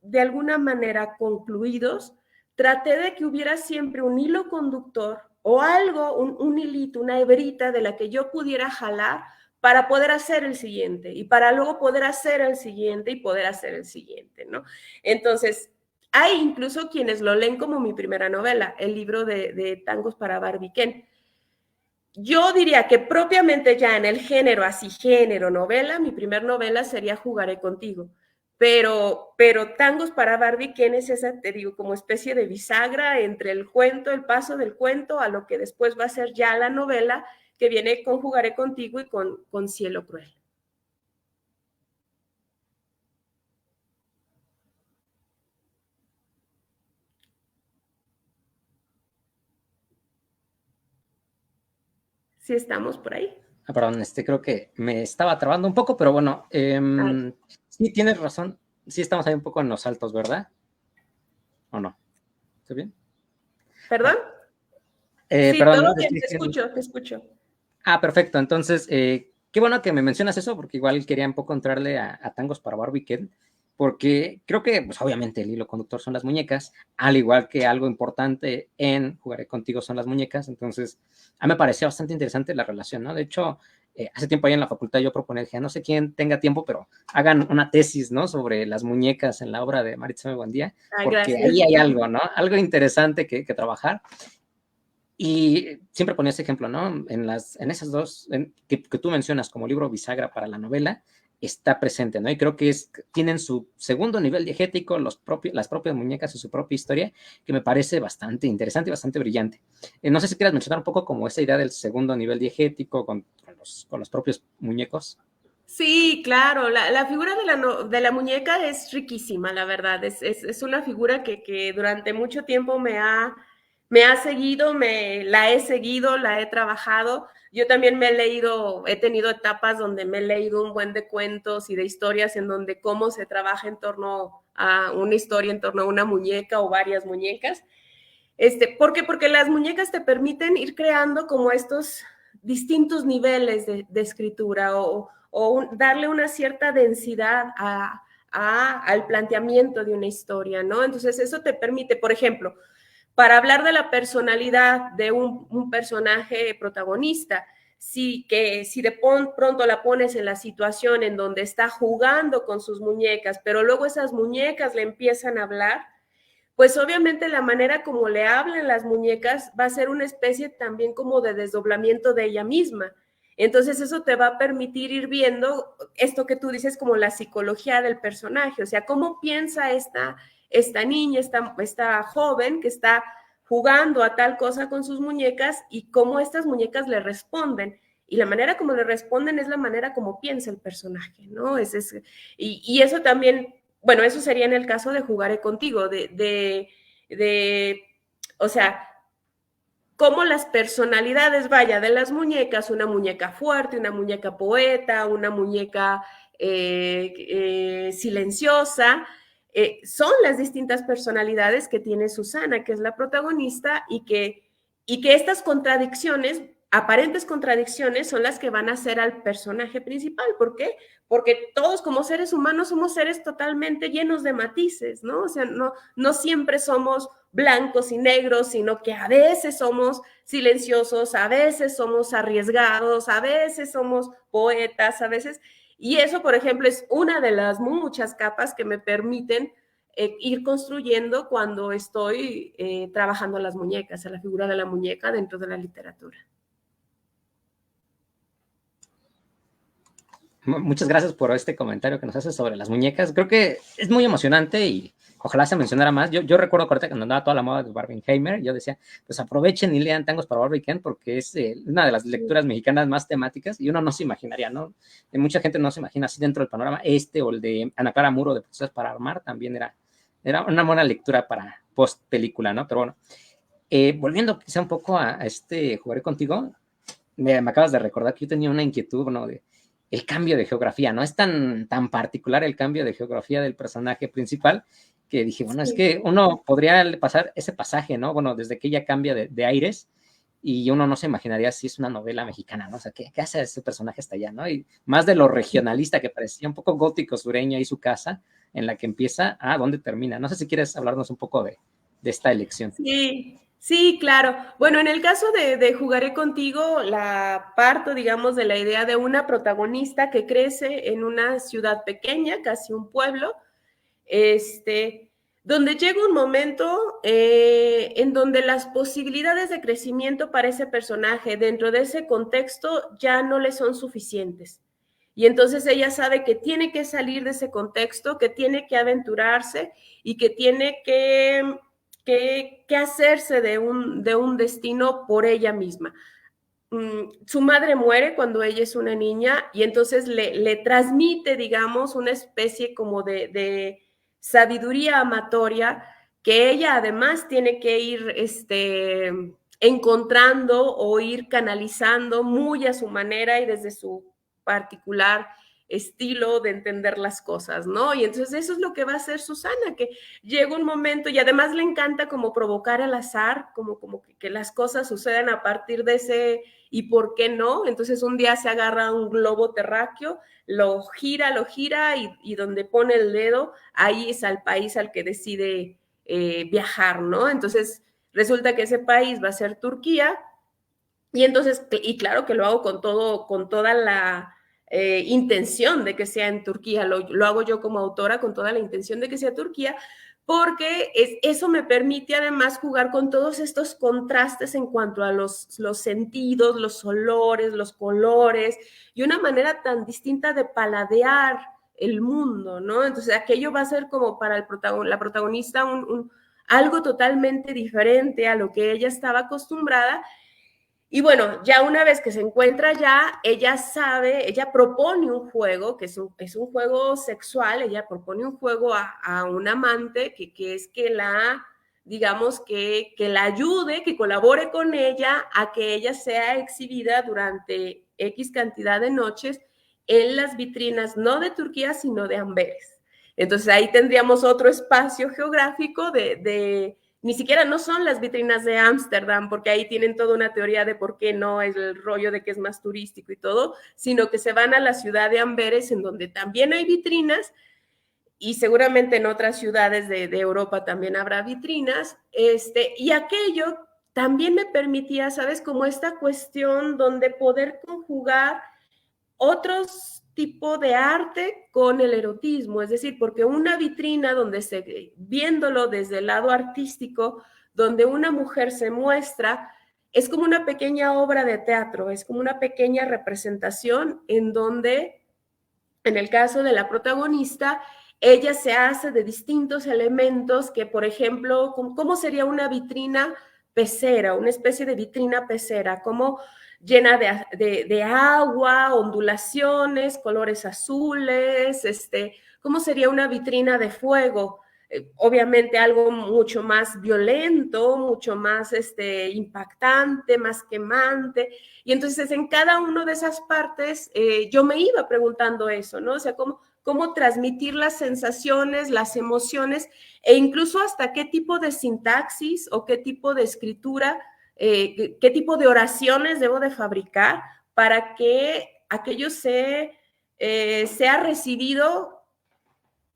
de alguna manera concluidos, traté de que hubiera siempre un hilo conductor o algo, un hilito, una hebrita de la que yo pudiera jalar para poder hacer el siguiente y para luego poder hacer el siguiente y poder hacer el siguiente, ¿no? Entonces, hay incluso quienes lo leen como mi primera novela, el libro de Tangos para Barbie Ken. Yo diría que propiamente ya en el género, así género, novela, mi primer novela sería Jugaré contigo. Pero Tangos para Barbie Ken es esa, te digo, como especie de bisagra entre el cuento, el paso del cuento a lo que después va a ser ya la novela que viene con Jugaré contigo y con Cielo Cruel. ¿Sí estamos por ahí? Perdón, creo que me estaba trabando un poco, pero bueno, sí tienes razón, sí estamos ahí un poco en los saltos, ¿verdad? ¿O no? ¿Está bien? ¿Perdón? Sí, perdón, todo no, bien, te escucho. Ah, perfecto, entonces, qué bueno que me mencionas eso, porque igual quería un poco entrarle a Tangos para Barbie Ken, porque creo que, pues obviamente el hilo conductor son las muñecas, al igual que algo importante en Jugaré contigo son las muñecas, entonces a mí me pareció bastante interesante la relación, ¿no? De hecho, hace tiempo ahí en la facultad yo proponía, dije, no sé quién tenga tiempo, pero hagan una tesis, ¿no? Sobre las muñecas en la obra de Maritza Buendía, porque Gracias. ahí hay algo, ¿no? Algo interesante que trabajar. Y siempre ponía ese ejemplo, ¿no? En esas dos que tú mencionas como libro bisagra para la novela, está presente, ¿no? Y creo que tienen su segundo nivel diegético, las propias muñecas y su propia historia, que me parece bastante interesante y bastante brillante. No sé si quieras mencionar un poco como esa idea del segundo nivel diegético con los propios muñecos. Sí, claro, la figura de la muñeca es riquísima, la verdad. Es una figura que durante mucho tiempo me ha seguido, la he seguido, la he trabajado. Yo también me he leído, he tenido etapas donde me he leído un buen de cuentos y de historias en donde cómo se trabaja en torno a una historia, en torno a una muñeca o varias muñecas. ¿Por qué? Porque las muñecas te permiten ir creando como estos distintos niveles de escritura o darle una cierta densidad al planteamiento de una historia, ¿no? Entonces eso te permite, por ejemplo, para hablar de la personalidad de un personaje protagonista, si de pronto la pones en la situación en donde está jugando con sus muñecas, pero luego esas muñecas le empiezan a hablar, pues obviamente la manera como le hablan las muñecas va a ser una especie también como de desdoblamiento de ella misma. Entonces eso te va a permitir ir viendo esto que tú dices como la psicología del personaje, o sea, cómo piensa esta niña, esta joven que está jugando a tal cosa con sus muñecas y cómo estas muñecas le responden. Y la manera como le responden es la manera como piensa el personaje, ¿no? Y eso también, bueno, eso sería en el caso de Jugaré Contigo, o sea, cómo las personalidades, vaya, de las muñecas, una muñeca fuerte, una muñeca poeta, una muñeca silenciosa, son las distintas personalidades que tiene Susana, que es la protagonista, y que estas contradicciones, aparentes contradicciones, son las que van a hacer al personaje principal. ¿Por qué? Porque todos como seres humanos somos seres totalmente llenos de matices, ¿no? O sea, no siempre somos blancos y negros, sino que a veces somos silenciosos, a veces somos arriesgados, a veces somos poetas, a veces... Y eso, por ejemplo, es una de las muchas capas que me permiten ir construyendo cuando estoy trabajando las muñecas, a la figura de la muñeca dentro de la literatura. Muchas gracias por este comentario que nos haces sobre las muñecas. Creo que es muy emocionante y ojalá se mencionara más. Yo recuerdo ahorita cuando andaba toda la moda de Barbenheimer, yo decía, pues aprovechen y lean Tangos para Barbie Ken porque es una de las lecturas mexicanas más temáticas y uno no se imaginaría, ¿no? Mucha gente no se imagina así dentro del panorama. O el de Ana Clara Muro de Princesas para Armar también era una buena lectura para post película, ¿no? Pero bueno, volviendo quizá un poco a Jugaré Contigo, me acabas de recordar que yo tenía una inquietud, ¿no? De el cambio de geografía, ¿no? Es tan particular el cambio de geografía del personaje principal que dije, bueno, sí. Es que uno podría pasar ese pasaje, ¿no? Bueno, desde que ella cambia de aires y uno no se imaginaría si es una novela mexicana, ¿no? O sea, ¿qué hace ese personaje hasta allá, ¿no? Y más de lo regionalista que parecía un poco gótico sureño y su casa en la que empieza a dónde termina. No sé si quieres hablarnos un poco de esta elección. Sí. Sí, claro. Bueno, en el caso de Jugaré Contigo, la parto, digamos, de la idea de una protagonista que crece en una ciudad pequeña, casi un pueblo, donde llega un momento en donde las posibilidades de crecimiento para ese personaje dentro de ese contexto ya no le son suficientes. Y entonces ella sabe que tiene que salir de ese contexto, que tiene que aventurarse y que tiene que hacerse de un destino por ella misma. Su madre muere cuando ella es una niña y entonces le transmite, digamos, una especie como de sabiduría amatoria que ella además tiene que ir encontrando o ir canalizando muy a su manera y desde su particular estilo de entender las cosas, ¿no? Y entonces eso es lo que va a hacer Susana, que llega un momento y además le encanta como provocar el azar, como que las cosas sucedan a partir de ese y por qué no. Entonces un día se agarra un globo terráqueo, lo gira y donde pone el dedo, ahí es al país al que decide viajar, ¿no? Entonces resulta que ese país va a ser Turquía y entonces, y claro que lo hago con toda intención de que sea en Turquía, lo hago yo como autora con toda la intención de que sea Turquía, porque eso me permite además jugar con todos estos contrastes en cuanto a los sentidos, los olores, los colores, y una manera tan distinta de paladear el mundo, ¿no? Entonces aquello va a ser como para la protagonista algo totalmente diferente a lo que ella estaba acostumbrada. Y bueno, ya una vez que se encuentra ya, ella sabe, ella propone un juego, que es un juego sexual, ella propone un juego a un amante que es que la, digamos, que la ayude, que colabore con ella a que ella sea exhibida durante X cantidad de noches en las vitrinas, no de Turquía, sino de Amberes. Entonces ahí tendríamos otro espacio geográfico ni siquiera no son las vitrinas de Ámsterdam, porque ahí tienen toda una teoría de por qué no es el rollo de que es más turístico y todo, sino que se van a la ciudad de Amberes, en donde también hay vitrinas, y seguramente en otras ciudades de Europa también habrá vitrinas, y aquello también me permitía, ¿sabes? Como esta cuestión donde poder conjugar otros tipo de arte con el erotismo, es decir, porque una vitrina donde viéndolo desde el lado artístico, donde una mujer se muestra, es como una pequeña obra de teatro, es como una pequeña representación en donde, en el caso de la protagonista, ella se hace de distintos elementos que, por ejemplo, ¿cómo sería una vitrina pecera, una especie de vitrina pecera? ¿Cómo llena de agua, ondulaciones, colores azules? ¿Cómo sería una vitrina de fuego? Obviamente algo mucho más violento, mucho más impactante, más quemante. Y entonces en cada una de esas partes yo me iba preguntando eso, ¿no? O sea, cómo transmitir las sensaciones, las emociones, e incluso hasta qué tipo de sintaxis o qué tipo de escritura, qué tipo de oraciones debo de fabricar para que aquello sea recibido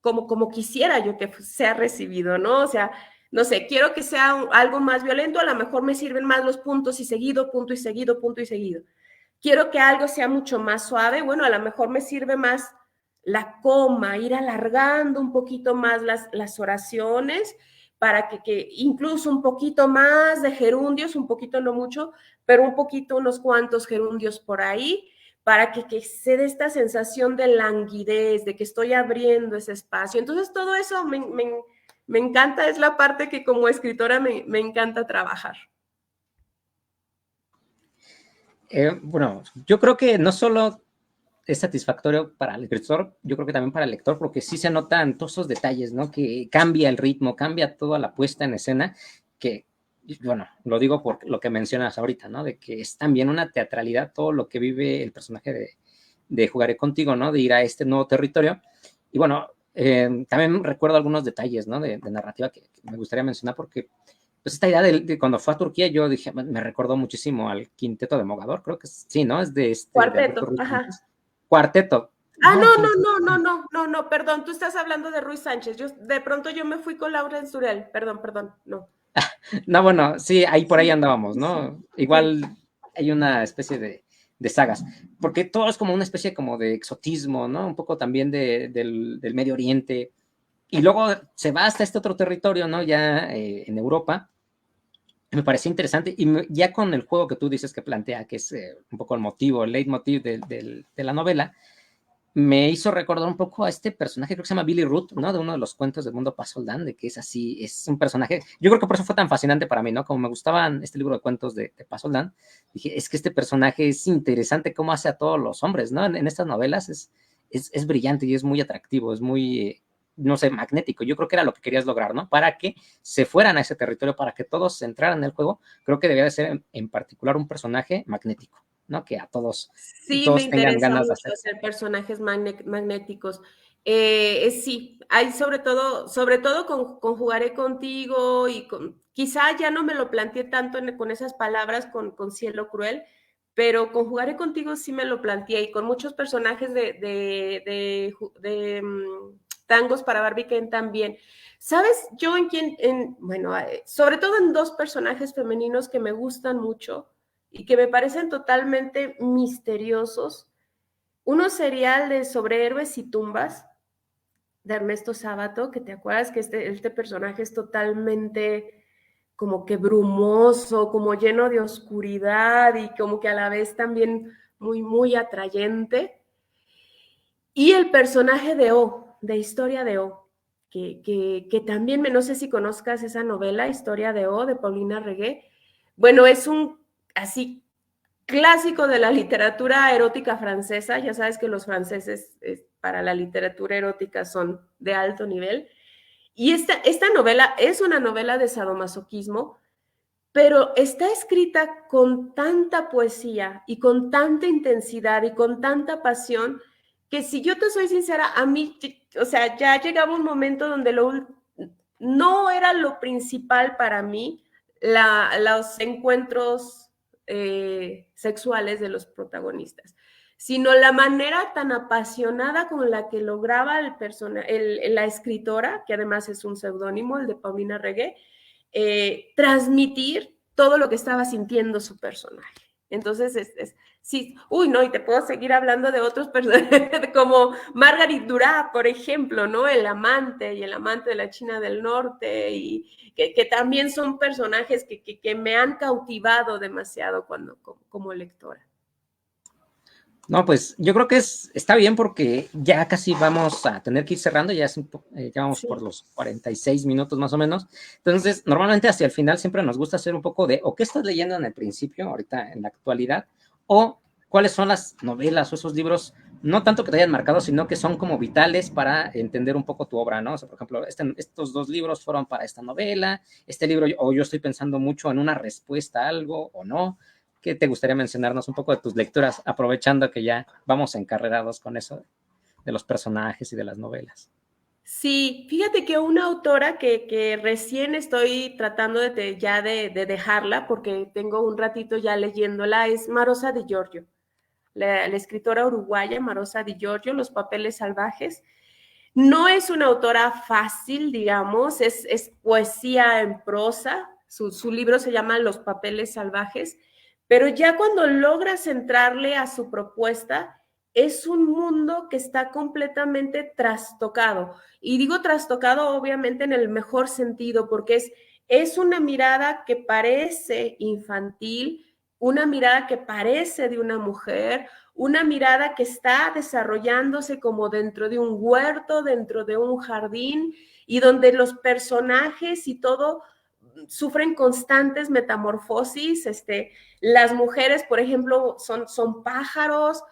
como quisiera yo que sea recibido, ¿no? O sea, no sé, quiero que sea algo más violento, a lo mejor me sirven más los puntos y seguido, punto y seguido, punto y seguido. Quiero que algo sea mucho más suave, bueno, a lo mejor me sirve más la coma, ir alargando un poquito más las oraciones para que incluso un poquito más de gerundios, un poquito no mucho, pero un poquito, unos cuantos gerundios por ahí, para que se dé esta sensación de languidez, de que estoy abriendo ese espacio. Entonces, todo eso me encanta, es la parte que como escritora me encanta trabajar. Bueno, yo creo que no solo es satisfactorio para el escritor, yo creo que también para el lector, porque sí se notan todos esos detalles, ¿no? Que cambia el ritmo, cambia toda la puesta en escena, que, bueno, lo digo por lo que mencionas ahorita, ¿no? De que es también una teatralidad todo lo que vive el personaje de Jugaré Contigo, ¿no? De ir a este nuevo territorio. Y bueno, también recuerdo algunos detalles, ¿no? De narrativa que me gustaría mencionar porque pues esta idea de cuando fue a Turquía, yo dije, me recordó muchísimo al Quinteto de Mogador, creo que sí, ¿no? Es de de Alberto Cuarteto, Ruiz ajá. Sánchez. Cuarteto. Ah, No, no, perdón, tú estás hablando de Ruiz Sánchez. De pronto yo me fui con Laura Ensuriel, perdón, no. no, bueno, sí, ahí por ahí Sí, andábamos, sí, ¿no? sí. Igual hay una especie de sagas, porque todo es como una especie como de exotismo, ¿no? Un poco también del Medio Oriente, y luego se va hasta este otro territorio, ¿no? Ya en Europa, me parecía interesante, y ya con el juego que tú dices que plantea, que es un poco el motivo, el leitmotiv de la novela, me hizo recordar un poco a este personaje, creo que se llama Billy Root, ¿no? De uno de los cuentos del mundo Paz Soldán, de que es así, es un personaje, yo creo que por eso fue tan fascinante para mí, ¿no? Como me gustaban este libro de cuentos de Paz Soldán, dije, es que este personaje es interesante cómo hace a todos los hombres, ¿no? En estas novelas es brillante y es muy atractivo, es muy, no sé, magnético. Yo creo que era lo que querías lograr, ¿no? Para que se fueran a ese territorio, para que todos se entraran en el juego, creo que debía de ser en particular un personaje magnético, ¿no? Que a Sí, me todos tengan interesa ganas de mucho hacer. hacer personajes magnéticos. Sí, hay sobre todo con Jugaré Contigo y quizá ya no me lo planteé tanto con esas palabras con Cielo Cruel, pero con Jugaré Contigo sí me lo planteé y con muchos personajes de Tangos para Barbie Ken también. ¿Sabes? Yo bueno, sobre todo en dos personajes femeninos que me gustan mucho y que me parecen totalmente misteriosos, Uno sería el de Sobre héroes y tumbas, de Ernesto Sábato, que te acuerdas que este personaje es totalmente como que brumoso, como lleno de oscuridad y como que a la vez también muy, muy atrayente. Y el personaje de O, de Historia de O, que también, no sé si conozcas esa novela, Historia de O, de Paulina Regué. Bueno, es un así clásico de la literatura erótica francesa. Ya sabes que los franceses para la literatura erótica son de alto nivel. Y esta novela es una novela de sadomasoquismo, pero está escrita con tanta poesía y con tanta intensidad y con tanta pasión que, si yo te soy sincera, a mí, o sea, ya llegaba un momento donde no era lo principal para mí los encuentros sexuales de los protagonistas, sino la manera tan apasionada con la que lograba la escritora, que además es un seudónimo, el de Paulina Regué, transmitir todo lo que estaba sintiendo su personaje. Entonces, sí, uy, no, y te puedo seguir hablando de otros personajes, como Margaret Duras, por ejemplo, ¿no? El amante y el amante de la China del Norte, y que también son personajes que me han cautivado demasiado como lectora. No, pues yo creo que está bien porque ya casi vamos a tener que ir cerrando, ya vamos Sí. por los 46 minutos más o menos. Entonces, normalmente hacia el final siempre nos gusta hacer un poco de, o qué estás leyendo en el principio, ahorita en la actualidad, o cuáles son las novelas o esos libros, no tanto que te hayan marcado, sino que son como vitales para entender un poco tu obra, ¿no? O sea, por ejemplo, estos 2 libros fueron para esta novela, este libro, o yo estoy pensando mucho en una respuesta a algo, o no. ¿Qué te gustaría mencionarnos un poco de tus lecturas, aprovechando que ya vamos encarrerados con eso de los personajes y de las novelas? Sí, fíjate que una autora que recién estoy tratando de dejarla, porque tengo un ratito ya leyéndola, es Marosa Di Giorgio, la escritora uruguaya Marosa Di Giorgio, Los papeles salvajes. No es una autora fácil, digamos, es poesía en prosa. Su libro se llama Los papeles salvajes, pero ya cuando logras entrarle a su propuesta, es un mundo que está completamente trastocado. Y digo trastocado obviamente en el mejor sentido, porque es una mirada que parece infantil, una mirada que parece de una mujer, una mirada que está desarrollándose como dentro de un huerto, dentro de un jardín, y donde los personajes y todo sufren constantes metamorfosis. Las mujeres, por ejemplo, son pájaros,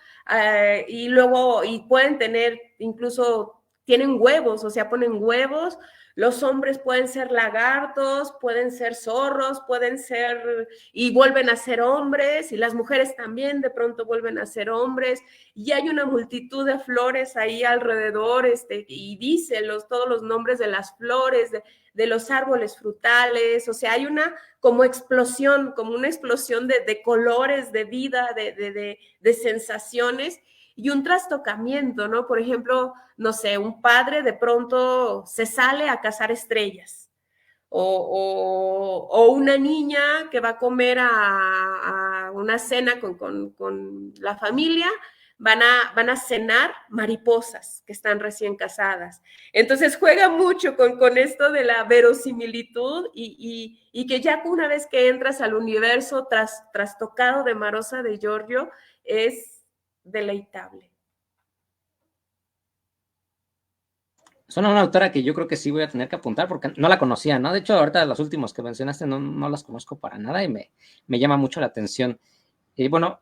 y luego pueden tener, incluso tienen huevos, o sea, ponen huevos. Los hombres pueden ser lagartos, pueden ser zorros, pueden ser, y vuelven a ser hombres, y las mujeres también de pronto vuelven a ser hombres, y hay una multitud de flores ahí alrededor, y dice todos los nombres de las flores, de los árboles frutales. O sea, hay una como explosión, como una explosión de colores, de vida, de sensaciones, y un trastocamiento, ¿no? Por ejemplo, no sé, un padre de pronto se sale a cazar estrellas, o una niña que va a comer a una cena con la familia, van a cenar mariposas que están recién casadas. Entonces juega mucho con esto de la verosimilitud, y que ya una vez que entras al universo trastocado de Marosa de Giorgio, es deleitable. Suena una autora que yo creo que sí voy a tener que apuntar porque no la conocía, ¿no? De hecho, ahorita los últimos que mencionaste no las conozco para nada y me llama mucho la atención. Y bueno,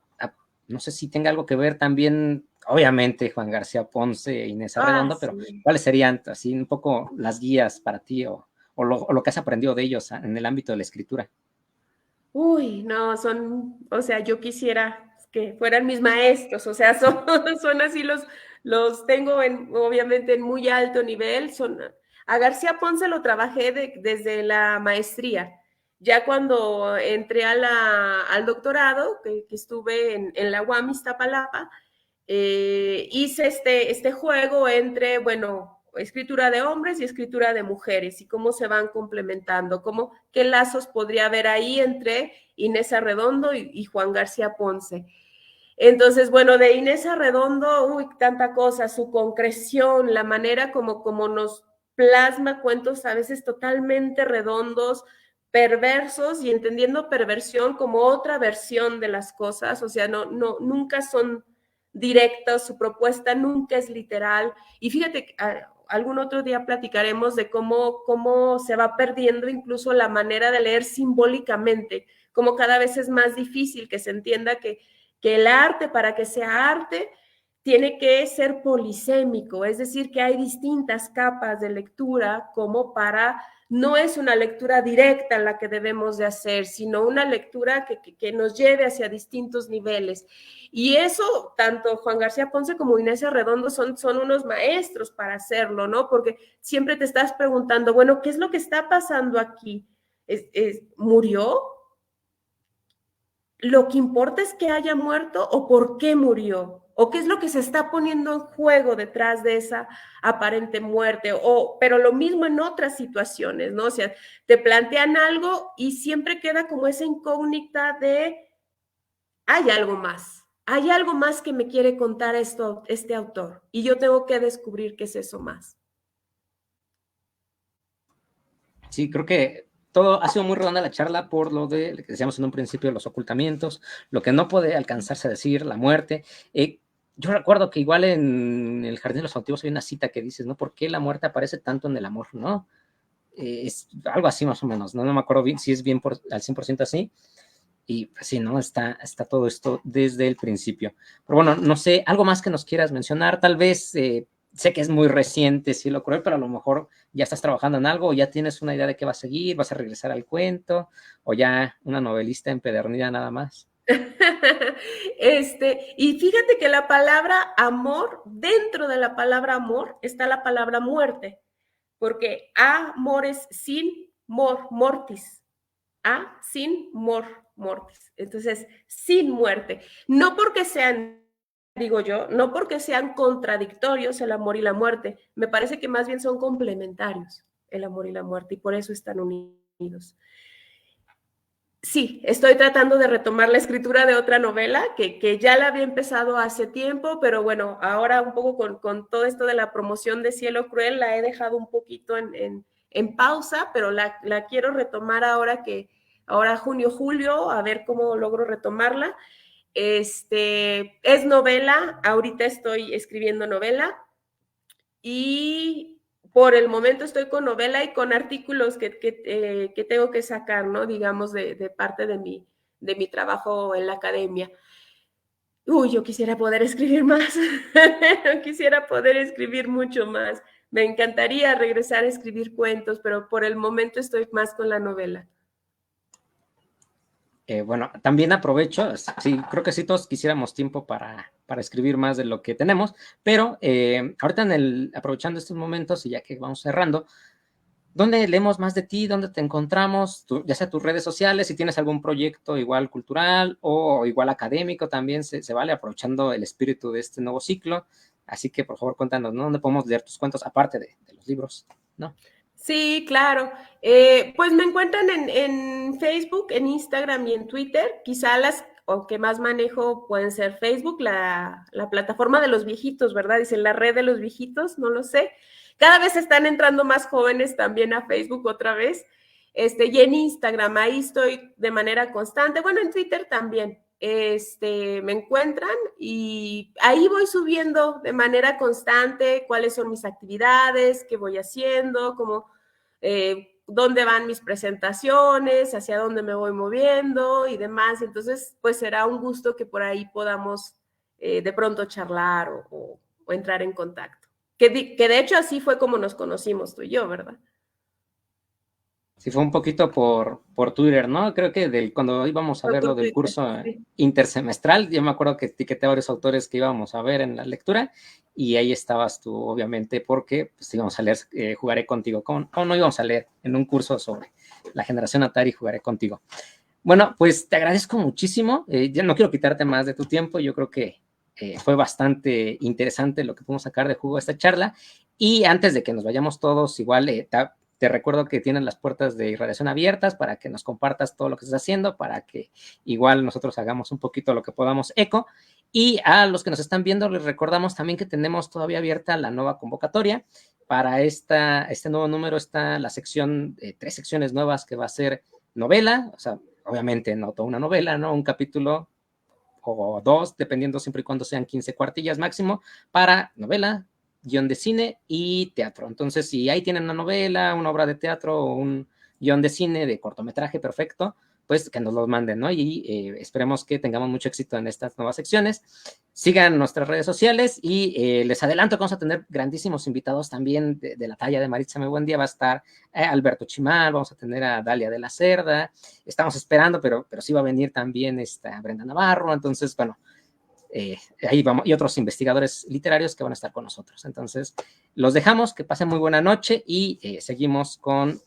no sé si tenga algo que ver también, obviamente, Juan García Ponce e Inés Arredondo, pero Sí. ¿cuáles serían así un poco las guías para ti o lo que has aprendido de ellos en el ámbito de la escritura? Uy, no, o sea, yo quisiera que fueran mis maestros. O sea, son así los tengo obviamente en muy alto nivel. A García Ponce lo trabajé desde la maestría. Ya cuando entré al doctorado, que estuve en la UAM Iztapalapa, hice este juego entre, bueno, escritura de hombres y escritura de mujeres, y cómo se van complementando, qué lazos podría haber ahí entre Inés Arredondo y Juan García Ponce. Entonces, bueno, de Inés Arredondo, uy, tanta cosa, su concreción, la manera como nos plasma cuentos a veces totalmente redondos, perversos y entendiendo perversión como otra versión de las cosas, o sea, nunca son directas, su propuesta nunca es literal. Y fíjate, algún otro día platicaremos de cómo se va perdiendo incluso la manera de leer simbólicamente, como cada vez es más difícil que se entienda que el arte, para que sea arte, tiene que ser polisémico, es decir, que hay distintas capas de lectura como para, no es una lectura directa la que debemos de hacer, sino una lectura que nos lleve hacia distintos niveles. Y eso, tanto Juan García Ponce como Inés Arredondo son unos maestros para hacerlo, ¿no? Porque siempre te estás preguntando, bueno, ¿qué es lo que está pasando aquí? ¿Murió? ¿Lo que importa es que haya muerto o por qué murió? ¿O qué es lo que se está poniendo en juego detrás de esa aparente muerte? Pero lo mismo en otras situaciones, ¿no? O sea, te plantean algo y siempre queda como esa incógnita de, hay algo más que me quiere contar este autor y yo tengo que descubrir qué es eso más. Sí, creo que todo ha sido muy redonda la charla por lo de lo que decíamos en un principio, los ocultamientos, lo que no puede alcanzarse a decir, la muerte. Yo recuerdo que igual en el Jardín de los Cautivos hay una cita que dices, ¿no? ¿Por qué la muerte aparece tanto en el amor, no? Es algo así más o menos, ¿no? No me acuerdo bien si es bien al 100% así. Y pues sí, ¿no? Está todo esto desde el principio. Pero bueno, no sé, algo más que nos quieras mencionar, tal vez, sé que es muy reciente, sí, lo cruel, pero a lo mejor ya estás trabajando en algo, o ya tienes una idea de qué va a seguir, vas a regresar al cuento, o ya una novelista empedernida nada más. Y fíjate que la palabra amor, dentro de la palabra amor está la palabra muerte, porque amor es sin mortis, sin mortis, entonces sin muerte, no porque sean, digo yo, no porque sean contradictorios el amor y la muerte, me parece que más bien son complementarios el amor y la muerte y por eso están unidos. Sí, estoy tratando de retomar la escritura de otra novela que ya la había empezado hace tiempo, pero bueno, ahora un poco con todo esto de la promoción de Cielo Cruel la he dejado un poquito en pausa, pero la quiero retomar ahora junio, julio, a ver cómo logro retomarla. Es novela, ahorita estoy escribiendo novela y por el momento estoy con novela y con artículos que tengo que sacar, ¿no? Digamos, de parte de mi trabajo en la academia. Uy, yo quisiera poder escribir más, quisiera poder escribir mucho más. Me encantaría regresar a escribir cuentos, pero por el momento estoy más con la novela. Bueno, también aprovecho, sí, creo que sí todos quisiéramos tiempo para escribir más de lo que tenemos, pero ahorita aprovechando estos momentos y ya que vamos cerrando, ¿dónde leemos más de ti? ¿Dónde te encontramos? Ya sea tus redes sociales, si tienes algún proyecto igual cultural o igual académico, también se vale, aprovechando el espíritu de este nuevo ciclo. Así que, por favor, cuéntanos, ¿no? ¿Dónde podemos leer tus cuentos, aparte de los libros, ¿no? Sí, claro. Pues me encuentran en Facebook, en Instagram y en Twitter. Quizá o que más manejo pueden ser Facebook, la plataforma de los viejitos, ¿verdad? Dicen la red de los viejitos, no lo sé. Cada vez están entrando más jóvenes también a Facebook otra vez. Y en Instagram, ahí estoy de manera constante. Bueno, en Twitter también. Me encuentran y ahí voy subiendo de manera constante cuáles son mis actividades, qué voy haciendo, dónde van mis presentaciones, hacia dónde me voy moviendo y demás. Entonces, pues será un gusto que por ahí podamos de pronto charlar o entrar en contacto. Que de hecho así fue como nos conocimos tú y yo, ¿verdad? Sí, fue un poquito por Twitter, ¿no? Creo que cuando íbamos a ver lo del Twitter, curso sí. intersemestral, yo me acuerdo que etiqueté a varios autores que íbamos a ver en la lectura y ahí estabas tú, obviamente, porque pues, íbamos a leer Jugaré Contigo. ¿Cómo no íbamos a leer en un curso sobre la generación Atari Jugaré Contigo? Bueno, pues te agradezco muchísimo. Ya no quiero quitarte más de tu tiempo. Yo creo que fue bastante interesante lo que pudimos sacar de jugo esta charla. Y antes de que nos vayamos todos, igual te recuerdo que tienen las puertas de irradiación abiertas para que nos compartas todo lo que estás haciendo, para que igual nosotros hagamos un poquito lo que podamos eco. Y a los que nos están viendo, les recordamos también que tenemos todavía abierta la nueva convocatoria. Para este nuevo número está la sección, 3 secciones nuevas que va a ser novela, o sea, obviamente no toda una novela, ¿no? Un capítulo o 2, dependiendo siempre y cuando sean 15 cuartillas máximo, para novela, guión de cine y teatro. Entonces, si ahí tienen una novela, una obra de teatro o un guión de cine, de cortometraje, perfecto, pues que nos los manden, ¿no? Y esperemos que tengamos mucho éxito en estas nuevas secciones. Sigan nuestras redes sociales y les adelanto que vamos a tener grandísimos invitados también de la talla de Maritza Muy Buen Día. Va a estar Alberto Chimal, vamos a tener a Dalia de la Cerda, estamos esperando, pero sí va a venir también Brenda Navarro. Entonces, bueno, ahí vamos, y otros investigadores literarios que van a estar con nosotros. Entonces, los dejamos, que pasen muy buena noche y seguimos con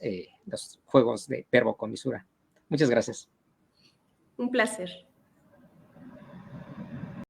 los juegos de verbo con misura. Muchas gracias. Un placer.